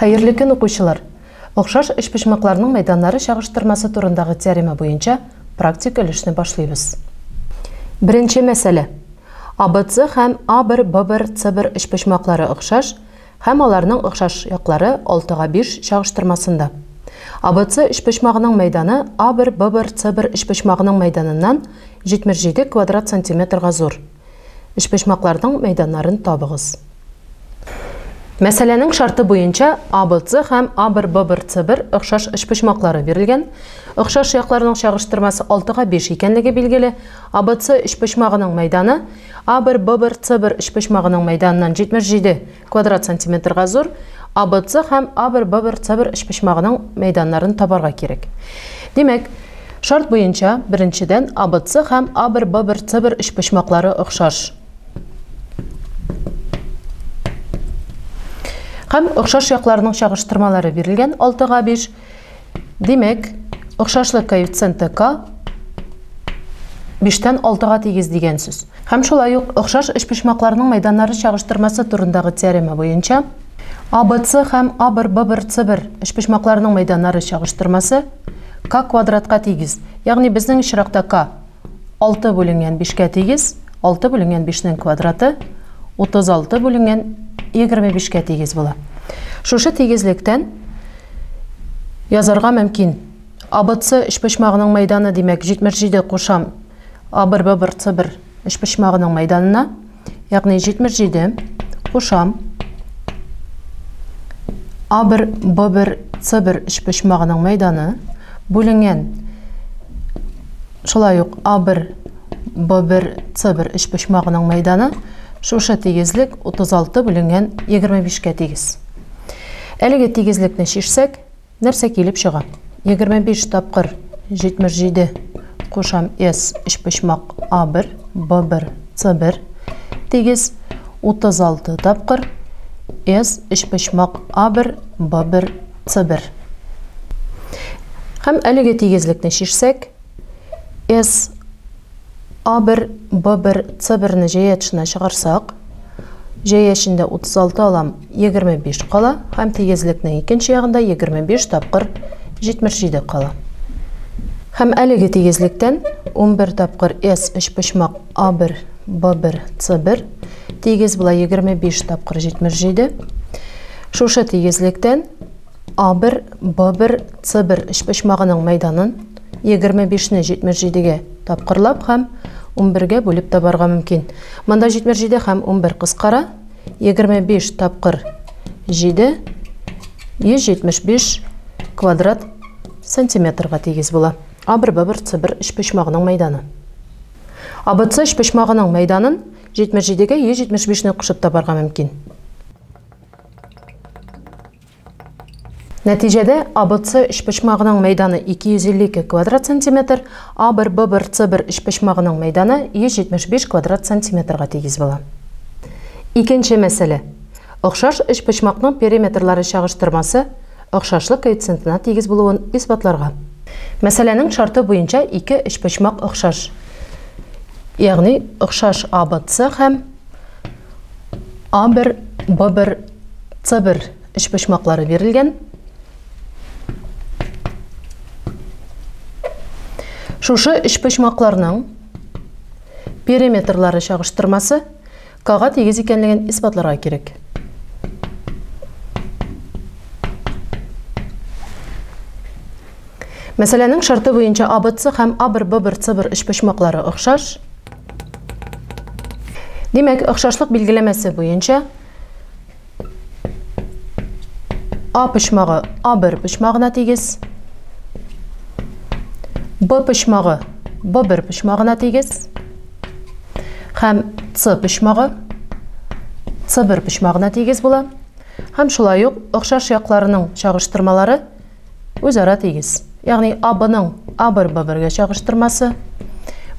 Xeyirli gün oquvchilar. O'xshash ishpishmoqlarning maydonlari chag'ishtirmasi turindagi teorema bo'yicha praktik ilishni boshlaymiz. Birinchi masala. ABC ham A1, B1, C1 ishpishmoqlari o'xshash, ham ularning o'xshash yoqlari 6/5 chag'ishtirmasida. ABC ishpishmog'ining maydoni A1, B1, C1 ishpishmog'ining maydonidan 77 kvadrat santimetrga zo'r. Ishpishmoqlarning maydonlarini topig'iz. Meselenin şartı boyunca ABC hem A1, B1, C1 o'xshash ishpishmoqlari berilgan. O'xshash yoqlarning chag'ishtirmasi 6/5 ekanligi belgili. ABC ishpishmog'ining maydoni A1, B1, C1 ishpishmog'ining maydonidan 77 kvadrat santimetrga zo'r. ABC hem A1, B1, C1 ishpishmog'ining maydonlarini toparga kerak. Demek, şart boyunca birinchidan ABC hem A1, B1, C1 ishpishmoqlari o'xshash. Hem o'xshash yoqlarning chag'ishtirmalari berilgan 6/5. Demek, o'xshashlik koeffitsiyenti K 5 dan 6ga tegiz degan so'z. Hem shulay o'xshash ishpishmoqlarning maydonlari chag'ishtirmasi turindagi teorema bo'yicha ABC hem A1, B1, C1 ishpishmoqlarining maydonlari chag'ishtirmasi K kvadratga tegiz. Ya'ni bizning ishroqda K 6 bo'lingan 5 ga tegiz, 6 bo'lingan 5 ning kvadrati 36 bo'lingan 25 ga tegiz bo'la. Şuşa tegizlikten yazarga mümkün. ABC ishpishmog'ining maydoni demek 77 qo'sham A1, B1, C1 ishpishmog'ining maydonina, ya'ni 77 qo'sham A1, B1, C1 ishpishmog'ining maydoni bo'lingan shulay A1, B1, C1 ishpishmog'ining maydoni Şuşa tegizlik 36 bo'lingan 25 ga tegiz. Әлеге tegizlikni шешсек, нәрсә килеп чыга? 25 тапкыр 77 qo'sham S ishpishmoq A1, B1, C1 tegiz 36 tapqir S ishpishmoq A1, B1, C1. Hem әлеге tegizlikni шешсек, S A1, B1, C1'ni J'ye çıkarsak, J'ye 36 alam 25 qala, hem tegizlikning ikinci yağında 25 tapqır 77 qala. Hem әлеге tegizlikten 11 tapqır S ishpishmoq A1, B1, C1 tegiz bula 25 tapqır 77. Şuşa tegizlikten A1, B1, C1 ishpishmog'ining maydonын 25-ni 77'ge tapqırlab hem 11'ge bölüp tabarga mümkün. Manda 77 hem 11 qisqara 25 tapqır 7 175 kvadrat santimetrga tegiz bo'la. A1, B1, C1 ishpishmog'ining maydoni. ABC ishpishmog'ining maydonын 77'ge 175'ni qo'shib tabarga mümkün. Neticede ABC ishpishmog'ining maydoni 252 kvadrat santimetr, A1, B1, C1 ishpishmog'ining maydoni 175 kvadrat santimetrga tegiz bo'la. İkinci mesele. O'xshash ishpishmoqning perimetrlari chag'ishtirmasi o'xshashlik koeffitsiyentiga tegiz bo'luvini isbotlarga. Meselening sharti bo'yicha iki ishpishmoq o'xshash. Ya'ni o'xshash ABC ham A1, B1, C1 ishpishmoqlari berilgan. Şuşa ishpishmoqlarning perimetrlari chag'ishtirmasi K'ga tegiz ekanligini isbotlarga kerak. Meselening sharti bo'yicha ABC ham A1, B1, C1 ishpishmoqlari o'xshash. Demek, o'xshashlik belgilemesi bo'yicha A pishmog'i A1 pishmog'ina tegiz, B pishmog'i B1 pishmog'ina tegiz, hem C pishmog'i C1 pishmog'ina tegiz bo'la. Hem shulay o'xshash yoqlarining chag'ishtirmalari o'zaro tegiz. Ya'ni A1'ning A1, B1 ga chag'ishtirmasi,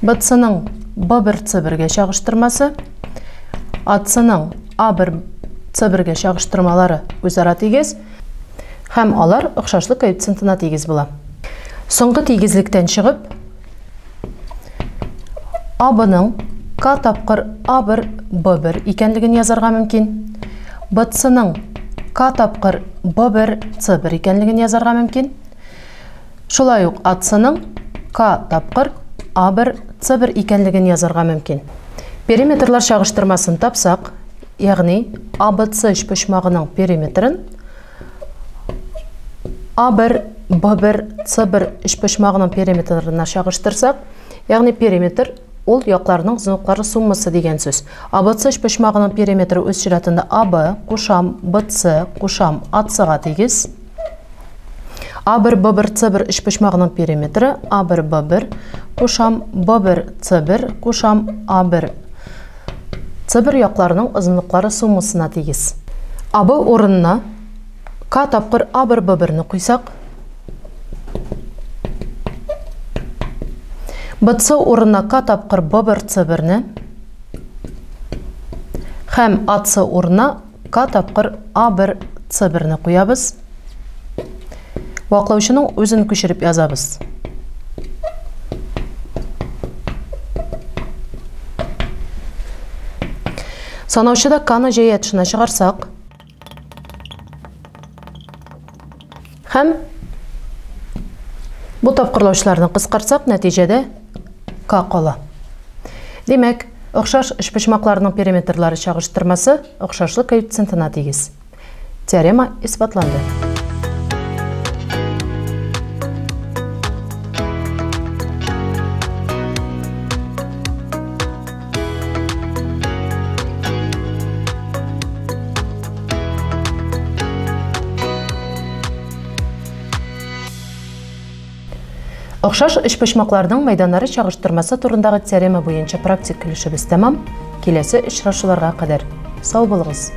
BC'ning B1, C1 ga chag'ishtirmasi, AC'ning A1, C1 ga chag'ishtirmalari o'zaro tegiz. Hem ular o'xshashlik koeffitsiyentiga tegiz bo'la. So'nggi tegizlikdan chiqib, A1'ning K tapqır A1, B1 ekanligini yazarga mümkün. BC'ning К тапқыр Б1, С1 екенлігін язарға мөмкин. Шулай ук атсының К тапқыр А1, С1 екенлігін язарға мөмкин. Периметрлар шағыштырмасын тапсақ, яғни АБЦ үшбұшмағының периметрін А1, Б1, С1 үшбұшмағының периметрына шағыштырсақ, яғни периметр ол яқларының ұзынлықтары суммасы деген сөз. АБЦ үшбұшмағының периметрі өз ширатында АБ қошам БЦ қошам АЦ-ға тегіз. А1, Б1, С1 үшбұшмағының периметрі А1, Б1 қошам Б1, С1 қошам А1, С1 яқларының ұзынлықтары суммасына тегіз. АБ орынына К тапқыр А1, Б1-ні қойсақ, БЦ орынына К тапқыр Б1, С1-ні, һәм АЦ орынына К тапқыр А1, С1-ні қоябыз. Бақылаушының өзін көшіріп язабыз. Санаушыда К-ны жай атышына шығарсақ, һәм бұл тапқырлаушыларын қысқартсақ, нәтижеде К қала. Демек, ұқсаш үшбұшмақларының периметрлары шағыштырмасы ұқсашлық коэффициентіне тегіз. Теорема исбатланды. Ұқсаш үшбұшмақлардың майданлары шағыштырмасы турындағы теорема бойынша практик келуші біз тәмам. Келесі ұшырашуларға қадар. Сау болыңыз.